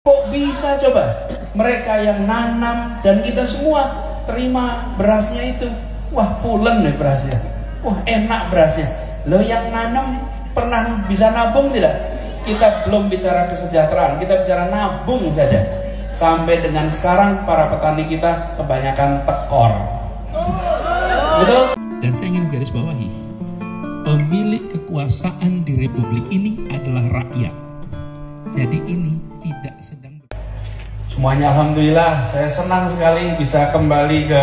Kok bisa coba mereka yang nanam dan kita semua terima berasnya itu? Wah, pulen nih berasnya. Wah, enak berasnya. Lo yang nanam pernah bisa nabung tidak? Kita belum bicara kesejahteraan, kita bicara nabung saja. Sampai dengan sekarang para petani kita kebanyakan tekor. Betul? Dan saya ingin garis bawahi, pemilik kekuasaan di republik ini adalah rakyat. Jadi ini tidak sedang. Semuanya alhamdulillah, saya senang sekali bisa kembali ke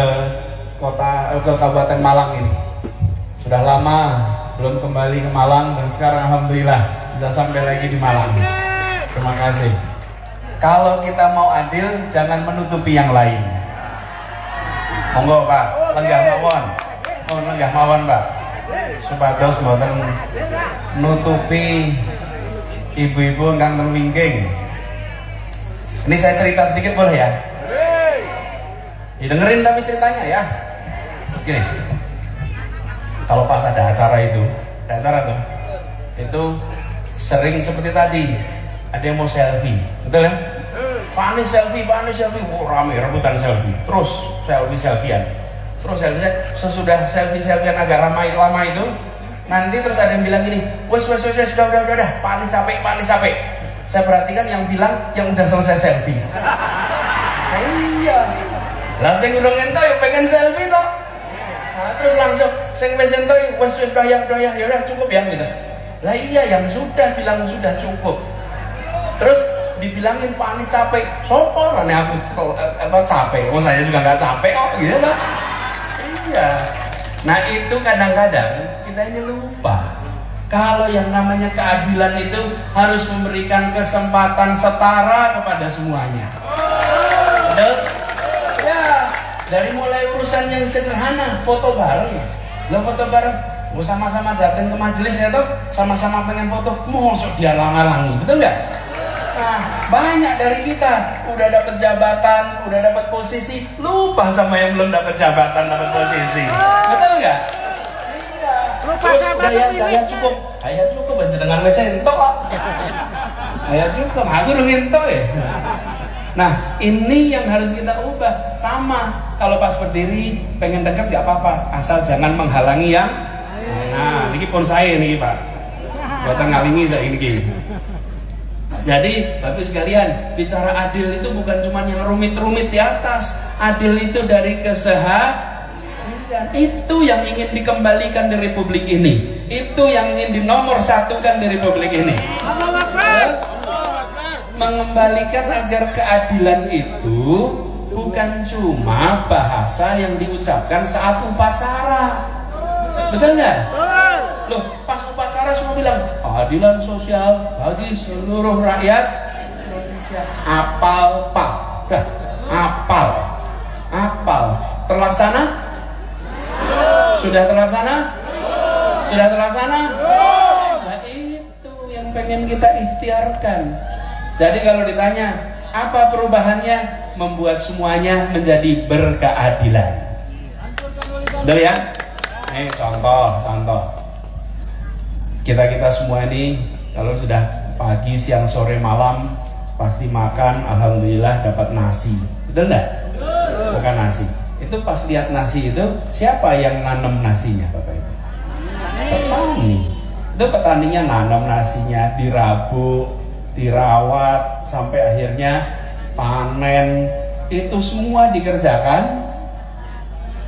Kabupaten Malang ini. Sudah lama belum kembali ke Malang dan sekarang alhamdulillah bisa sampai lagi di Malang. Terima kasih. Kalau kita mau adil, jangan menutupi yang lain. Monggo Pak, lenggah mawon. Oh, lenggah mawon Pak. Supados mboten nutupi ibu-ibu ingkang ten wingking. Ini saya cerita sedikit boleh ya? Dengerin tapi ceritanya ya. Gini, kalau pas ada acara itu, ada acara tuh, itu sering seperti tadi, ada yang mau selfie, betul ya? Pak Anies selfie, oh, rame rebutan selfie, terus selfie-selfian, terus selfie sesudah selfie-selfian agak ramai lama itu, nanti terus ada yang bilang gini, wes sudah, Pak Anies capek. Saya perhatikan yang bilang yang udah selesai selfie. Iya. Lah sing urung ento ya pengen selfie toh. Nah, terus langsung sing wis ento wis doyah ya udah cukup ya gitu. Lah iya yang sudah bilang sudah cukup. Terus dibilangin Pak Anies capek. Sopo rene aku capek. Oh saya juga nggak capek kok gitu loh. Iya. Nah itu kadang-kadang kita ini lupa. Kalau yang namanya keadilan itu harus memberikan kesempatan setara kepada semuanya. Betul? Ya, dari mulai urusan yang sederhana, foto bareng. Lo foto bareng, mau sama-sama datang ke majelis ya toh, sama-sama pengen foto, mosok dia halangi, betul nggak? Nah, banyak dari kita udah dapat jabatan, udah dapat posisi, lupa sama yang belum dapat jabatan, dapat posisi. Betul nggak? Terus udah ya cukup aja dengan wes entok kok. Ayah cukup, aku udah entok ya. Nah ini yang harus kita ubah. Sama kalau pas berdiri pengen dekat gak apa-apa, asal jangan menghalangi yang. Nah ini pun saya nih Pak, buatan ngalingi saya ini. Jadi Bapak sekalian, bicara adil itu bukan cuma yang rumit-rumit di atas. Adil itu dari itu yang ingin dikembalikan di republik ini, itu yang ingin dinomorsatukan di republik ini. Mengembalikan agar keadilan itu bukan cuma bahasa yang diucapkan saat upacara, betul nggak? Loh, pas upacara semua bilang keadilan sosial bagi seluruh rakyat Indonesia. Apal pak, dah apal, terlaksana? Sudah terlaksana? Sudah terlaksana? Nah itu yang pengen kita ikhtiarkan. Jadi kalau ditanya apa perubahannya, membuat semuanya menjadi berkeadilan. Betul ya? Nih contoh. Kita semua ini kalau sudah pagi, siang, sore, malam pasti makan, alhamdulillah dapat nasi. Betul enggak? Bukan nasi. Itu pas lihat nasi itu, siapa yang nanam nasinya Bapak Ibu? Petani. Itu petaninya nanam nasinya, dirabuk, dirawat, sampai akhirnya panen. Itu semua dikerjakan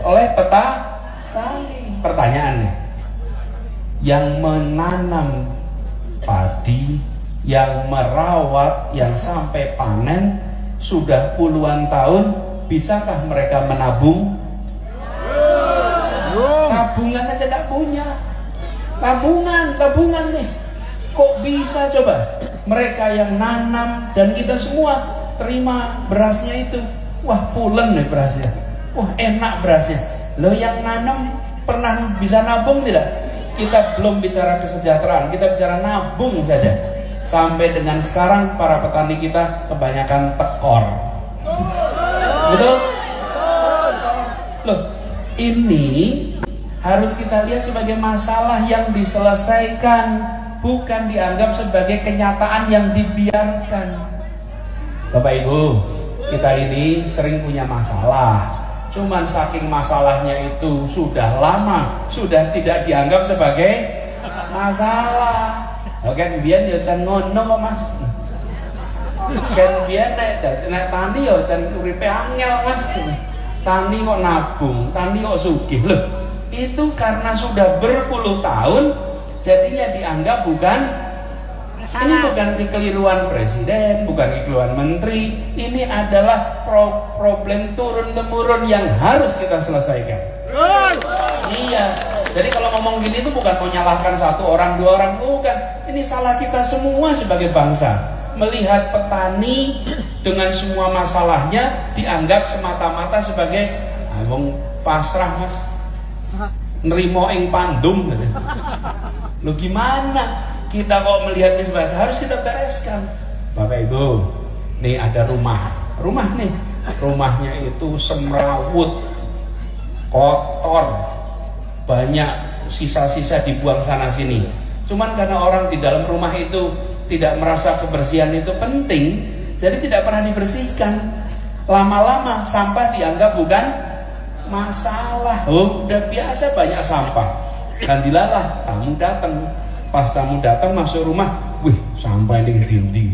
oleh petani. Pertanyaannya, yang menanam padi, yang merawat, yang sampai panen sudah puluhan tahun, bisakah mereka menabung? Tabungan aja tidak punya. Tabungan nih. Kok bisa coba mereka yang nanam dan kita semua terima berasnya itu? Wah, pulen nih berasnya. Wah, enak berasnya. Lo yang nanam pernah bisa nabung tidak? Kita belum bicara kesejahteraan, kita bicara nabung saja. Sampai dengan sekarang para petani kita kebanyakan tekor. Betul? Loh, ini harus kita lihat sebagai masalah yang diselesaikan, bukan dianggap sebagai kenyataan yang dibiarkan. Bapak Ibu, kita ini sering punya masalah. Cuman saking masalahnya itu sudah lama, sudah tidak dianggap sebagai masalah. Oke, biyen ya jan ngono kok Mas. Kan biyen nek tani ya jan uripe angel Mas. Tani kok nabung, tani kok sugih. Loh, itu karena sudah berpuluh tahun jadinya dianggap bukan. Ini bukan kekeliruan presiden, bukan kekeliruan menteri. Ini adalah problem turun-temurun yang harus kita selesaikan. Iya. Jadi kalau ngomong gini itu bukan menyalahkan satu orang, dua orang, bukan. Ini salah kita semua sebagai bangsa. Melihat petani dengan semua masalahnya dianggap semata-mata sebagai wong pasrah Mas. Nerimo ing pandum. Lu gimana? Kita kok melihat ini sebenarnya harus kita bereskan. Bapak Ibu, nih ada rumah nih, rumahnya itu semrawut, kotor, banyak sisa-sisa dibuang sana sini. Cuman karena orang di dalam rumah itu tidak merasa kebersihan itu penting, jadi tidak pernah dibersihkan. Lama-lama sampah dianggap bukan masalah. Oh, udah biasa banyak sampah. Dan dilalah tamu datang. Pas tamu datang masuk rumah, wih sampah ini dindi.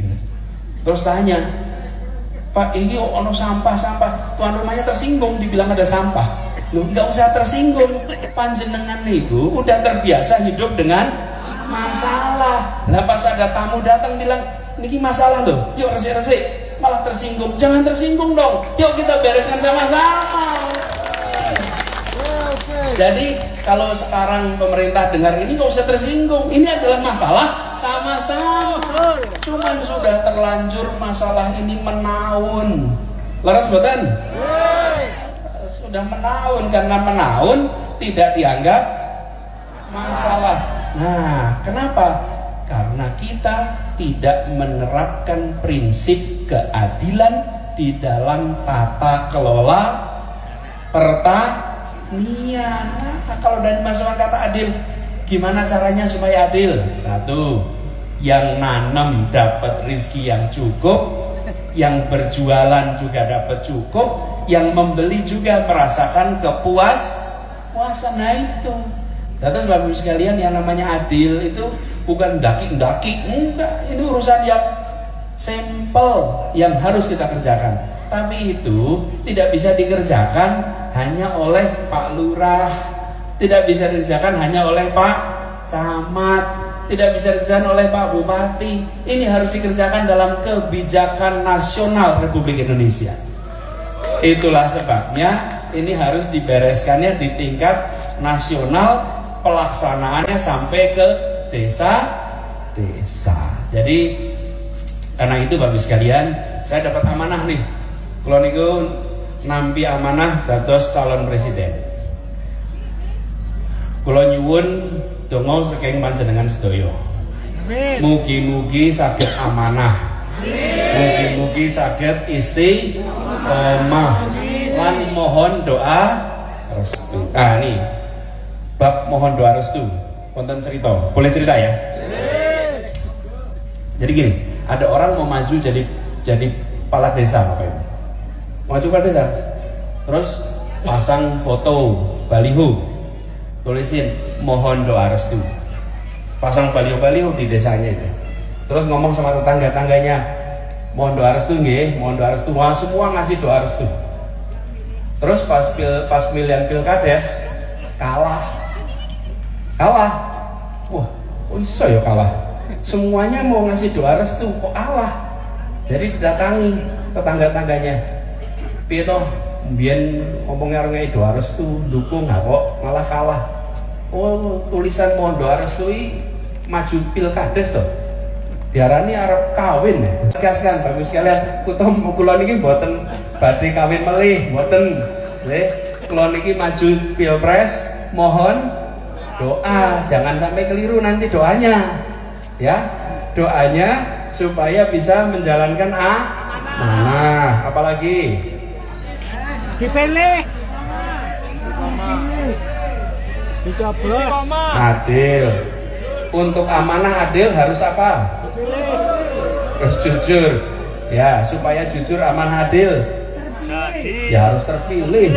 Terus tanya, Pak ini ono sampah. Tuan rumahnya tersinggung, dibilang ada sampah. Loh nggak usah tersinggung, panjenengan niku udah terbiasa hidup dengan masalah. Lah pas ada tamu datang bilang, niki masalah loh, yuk resik-resik, malah tersinggung. Jangan tersinggung dong, yuk kita bereskan sama-sama. Jadi kalau sekarang pemerintah dengar ini nggak usah tersinggung. Ini adalah masalah sama-sama. Cuman sudah terlanjur masalah ini menaun. Laras boten? Sudah menaun, karena menaun tidak dianggap masalah. Nah, kenapa? Karena kita tidak menerapkan prinsip keadilan di dalam tata kelola pertanian. Nah, kalau dari masukkan kata adil, gimana caranya supaya adil? Satu, yang nanam dapat rizki yang cukup, yang berjualan juga dapat cukup, yang membeli juga merasakan kepuasan. Nah itu. Terus Bapak Ibu sekalian, yang namanya adil itu bukan daki-daki, enggak. Ini urusan yang simple yang harus kita kerjakan. Tapi itu tidak bisa dikerjakan hanya oleh Pak Lurah, tidak bisa dikerjakan hanya oleh Pak Camat, tidak bisa dikerjakan oleh Pak Bupati. Ini harus dikerjakan dalam kebijakan nasional Republik Indonesia. Itulah sebabnya ini harus dibereskannya di tingkat nasional, pelaksanaannya sampai ke desa-desa. Jadi karena itu Bapak sekalian, saya dapat amanah nih. Kalau niku nampi amanah dados calon presiden. Kula nyuwun donga saking panjenengan sedaya. Mugi-mugi saged amanah. Mugi-mugi saged istiqomah lan mohon doa restu. Ah nih, bab mohon doa restu. Wonten cerita, boleh cerita ya? Jadi gini, ada orang mau maju jadi kepala desa, Bapak Ibu. Maju kepala desa, terus pasang foto baliho, tulisin mohon doa restu. Pasang baliho di desanya itu. Terus ngomong sama tetangga-tangganya, mohon doa restu nggih, mohon doa restu. Wah, semua ngasih doa restu. Terus pas pemilihan pilkades kalah. Wah, kok iso ya kalah? Semuanya mau ngasih doa restu kok kalah. Jadi didatangi tetangga-tangganya. Piye toh mbiyen ngomongnya orang doa restu, dukung kok malah kalah. Oh, tulisan mohon doa restu maju pilkades toh. Diarani arep kawin. Tegaskan bagus sekalian, kula niki mboten badhe kawin melih, mboten. Nggih, kula niki maju pilpres mohon doa, jangan sampai keliru nanti doanya. Ya, doanya supaya bisa menjalankan amanah. Apalagi dipilih, dicoblos, adil. Untuk amanah adil harus apa? Harus jujur. Ya, supaya jujur, aman, adil. Ya harus terpilih.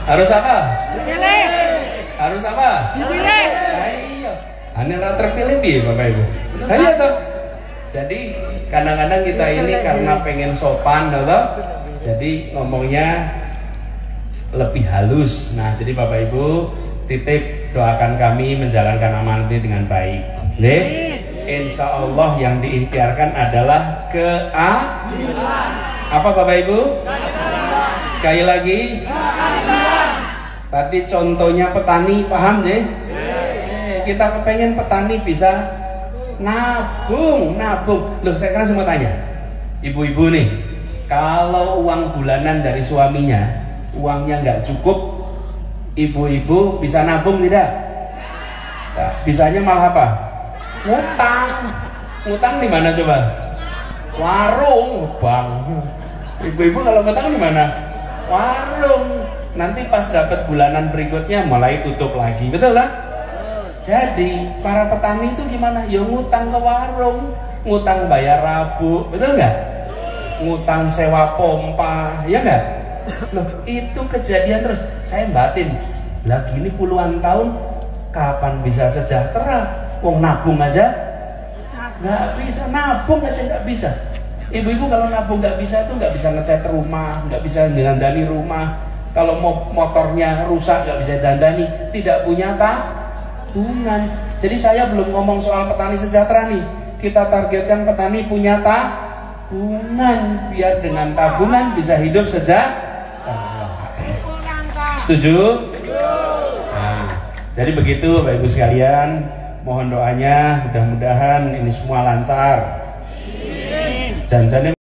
Harus apa? Dipilih. Harus apa? Dipilih. Ayo. Aneh terpilih piye Bapak Ibu? Ayo toh. Jadi kadang-kadang kita ini karena pengen sopan, toh. Jadi ngomongnya lebih halus. Nah, jadi Bapak Ibu titip doakan kami menjalankan amanat ini dengan baik. Nggih. Insya Allah yang diikhtiarkan adalah keadilan. Apa Bapak Ibu? Sekali lagi. Tadi contohnya petani, paham deh? Kita kepengen petani bisa nabung. Loh, saya kan semua tanya, ibu-ibu nih, kalau uang bulanan dari suaminya, uangnya nggak cukup, ibu-ibu bisa nabung tidak? Nah, bisanya malah apa? Ngutang di mana coba? Warung, bang. Ibu-ibu kalau ngutang di mana? Warung. Nanti pas dapat bulanan berikutnya mulai tutup lagi, betul lah? Jadi para petani itu gimana? Ya ngutang ke warung, ngutang bayar rabu, betul nggak? Ngutang sewa pompa, ya nggak? Loh, itu kejadian terus. Saya batin, lagi ini puluhan tahun, kapan bisa sejahtera? Wong nabung aja nggak bisa, nabung aja nggak bisa. Ibu-ibu kalau nabung nggak bisa itu nggak bisa ngecat rumah, nggak bisa dandani rumah. Kalau motornya rusak nggak bisa dandani, tidak punya tabungan. Jadi saya belum ngomong soal petani sejahtera nih. Kita targetkan petani punya tabungan, biar dengan tabungan bisa hidup sejahtera. Setuju? Nah, jadi begitu Bapak Ibu sekalian. Mohon doanya, mudah-mudahan ini semua lancar. Jangan